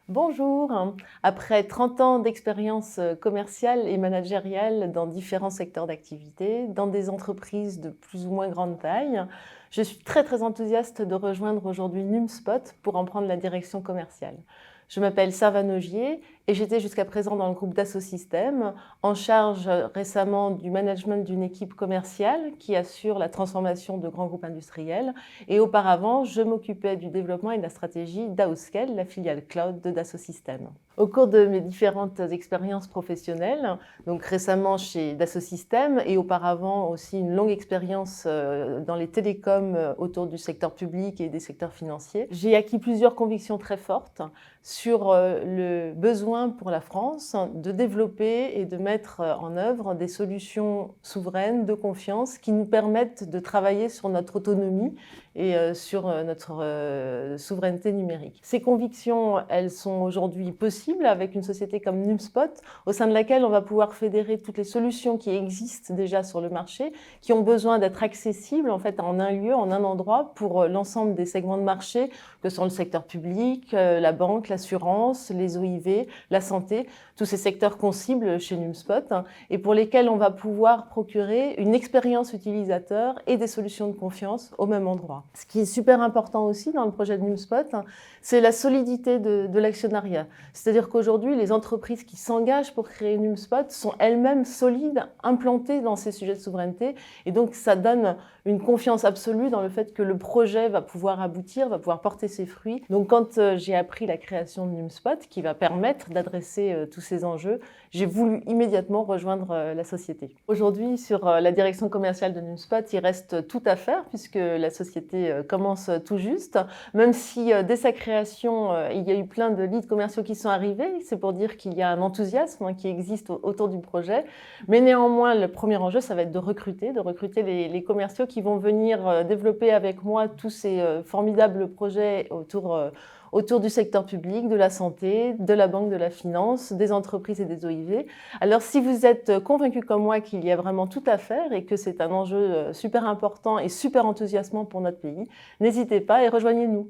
Bonjour. Après 30 ans d'expérience commerciale et managériale dans différents secteurs d'activité, dans des entreprises de plus ou moins grande taille, je suis très enthousiaste de rejoindre aujourd'hui Numspot pour en prendre la direction commerciale. Je m'appelle Servane Augier et j'étais jusqu'à présent dans le groupe Dassault Systèmes, en charge récemment du management d'une équipe commerciale qui assure la transformation de grands groupes industriels. Et auparavant, je m'occupais du développement et de la stratégie d'Auskel, la filiale cloud de Dassault Systèmes. Au cours de mes différentes expériences professionnelles, donc récemment chez Dassault Systèmes et auparavant aussi une longue expérience dans les télécoms autour du secteur public et des secteurs financiers, j'ai acquis plusieurs convictions très fortes sur le besoin pour la France de développer et de mettre en œuvre des solutions souveraines de confiance qui nous permettent de travailler sur notre autonomie et sur notre souveraineté numérique. Ces convictions, elles sont aujourd'hui possibles avec une société comme Numspot, au sein de laquelle on va pouvoir fédérer toutes les solutions qui existent déjà sur le marché, qui ont besoin d'être accessibles en fait en un lieu, en un endroit, pour l'ensemble des segments de marché, que sont le secteur public, la banque, l'assurance, les OIV, la santé, tous ces secteurs qu'on cible chez Numspot, et pour lesquels on va pouvoir procurer une expérience utilisateur et des solutions de confiance au même endroit. Ce qui est super important aussi dans le projet de Numspot, c'est la solidité de l'actionnariat. C'est-à-dire qu'aujourd'hui, les entreprises qui s'engagent pour créer Numspot sont elles-mêmes solides, implantées dans ces sujets de souveraineté, et donc ça donne une confiance absolue dans le fait que le projet va pouvoir aboutir, va pouvoir porter ses fruits. Donc quand j'ai appris la création de Numspot, qui va permettre d'adresser tous ces enjeux, j'ai voulu immédiatement rejoindre la société. Aujourd'hui, sur la direction commerciale de Numspot, il reste tout à faire puisque la société commence tout juste. Même si dès sa création, il y a eu plein de leads commerciaux qui sont arrivés, c'est pour dire qu'il y a un enthousiasme qui existe autour du projet. Mais néanmoins, le premier enjeu, ça va être de recruter les commerciaux qui vont venir développer avec moi tous ces formidables projets autour du secteur public, de la santé, de la banque, de la finance, des entreprises et des OIV. Alors si vous êtes convaincu comme moi qu'il y a vraiment tout à faire et que c'est un enjeu super important et super enthousiasmant pour notre pays, n'hésitez pas et rejoignez-nous.